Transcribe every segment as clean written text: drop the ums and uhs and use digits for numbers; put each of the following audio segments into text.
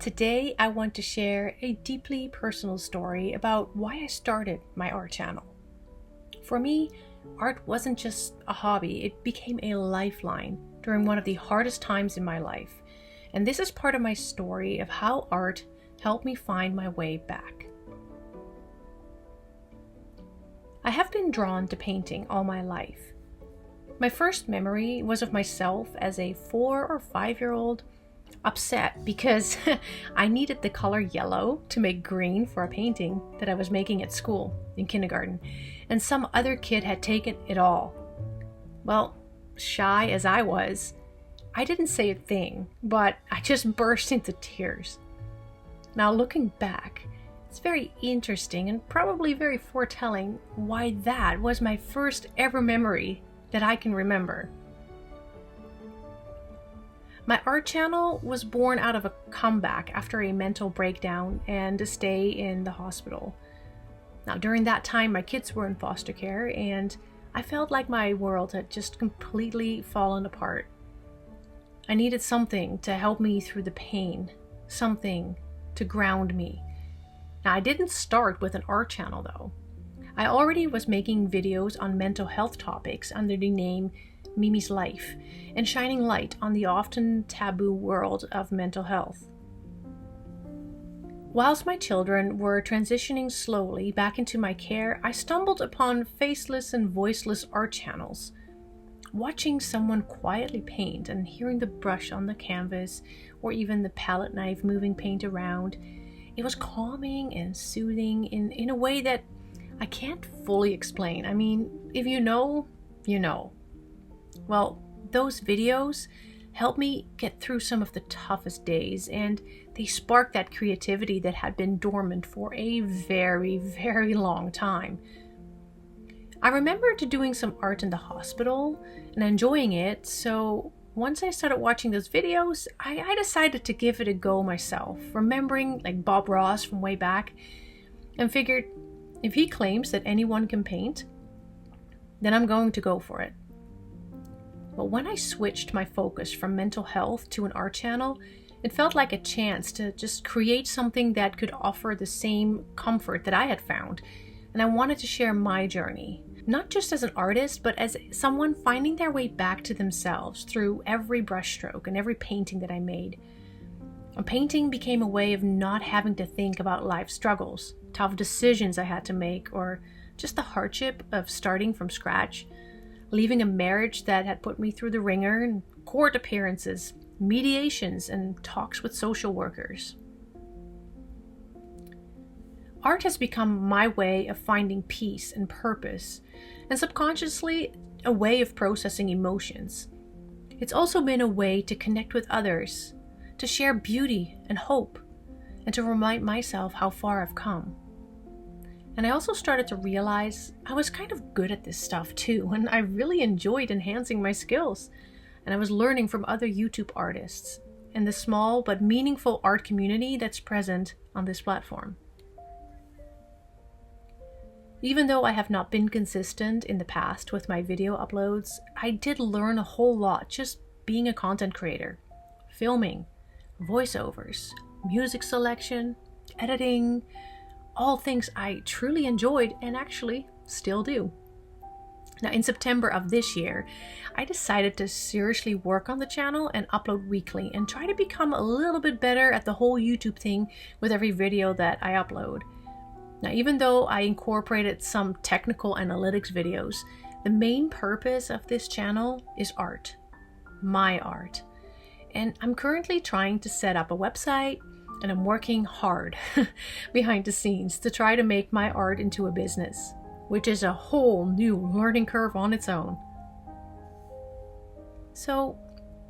Today, I want to share a deeply personal story about why I started my art channel. For me, art wasn't just a hobby, it became a lifeline during one of the hardest times in my life. And this is part of my story of how art helped me find my way back. I have been drawn to painting all my life. My first memory was of myself as a 4 or 5-year-old upset because I needed the color yellow to make green for a painting that I was making at school in kindergarten, and some other kid had taken it all. Well, shy as I was, I didn't say a thing, but I just burst into tears. Now looking back, it's very interesting and probably very foretelling why that was my first ever memory that I can remember. My art channel was born out of a comeback after a mental breakdown and a stay in the hospital. Now, during that time, my kids were in foster care, and I felt like my world had just completely fallen apart. I needed something to help me through the pain, something to ground me. Now, I didn't start with an art channel, though. I already was making videos on mental health topics under the name Mimi's Life and shining light on the often taboo world of mental health. Whilst my children were transitioning slowly back into my care, I stumbled upon faceless and voiceless art channels. Watching someone quietly paint and hearing the brush on the canvas or even the palette knife moving paint around, it was calming and soothing in a way that I can't fully explain. I mean, if you know, you know. Well, those videos helped me get through some of the toughest days, and they sparked that creativity that had been dormant for a very, very long time. I remember doing some art in the hospital and enjoying it, so once I started watching those videos, I decided to give it a go myself, remembering like Bob Ross from way back, and figured if he claims that anyone can paint, then I'm going to go for it. But when I switched my focus from mental health to an art channel, it felt like a chance to just create something that could offer the same comfort that I had found. And I wanted to share my journey, not just as an artist, but as someone finding their way back to themselves through every brushstroke and every painting that I made. And painting became a way of not having to think about life struggles, tough decisions I had to make, or just the hardship of starting from scratch. Leaving a marriage that had put me through the ringer, and court appearances, mediations, and talks with social workers. Art has become my way of finding peace and purpose, and subconsciously a way of processing emotions. It's also been a way to connect with others, to share beauty and hope, and to remind myself how far I've come. And I also started to realize I was kind of good at this stuff too, and I really enjoyed enhancing my skills. And I was learning from other YouTube artists and the small but meaningful art community that's present on this platform. Even though I have not been consistent in the past with my video uploads, I did learn a whole lot just being a content creator. Filming, voiceovers, music selection, editing, all things I truly enjoyed and actually still do. Now, in September of this year, I decided to seriously work on the channel and upload weekly and try to become a little bit better at the whole YouTube thing with every video that I upload. Now, even though I incorporated some technical analytics videos, the main purpose of this channel is art, my art. And I'm currently trying to set up a website, and I'm working hard behind the scenes to try to make my art into a business, which is a whole new learning curve on its own. So,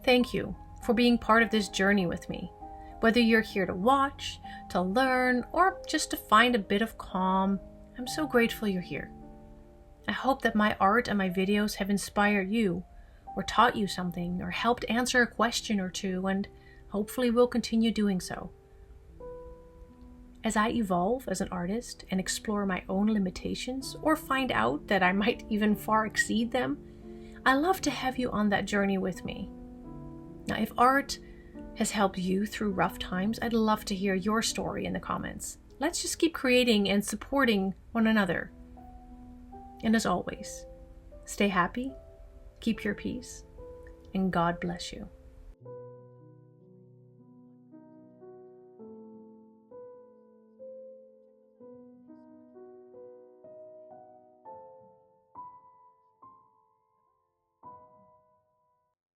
thank you for being part of this journey with me. Whether you're here to watch, to learn, or just to find a bit of calm, I'm so grateful you're here. I hope that my art and my videos have inspired you, or taught you something, or helped answer a question or two, and hopefully will continue doing so. As I evolve as an artist and explore my own limitations or find out that I might even far exceed them, I love to have you on that journey with me. Now, if art has helped you through rough times, I'd love to hear your story in the comments. Let's just keep creating and supporting one another. And as always, stay happy, keep your peace, and God bless you.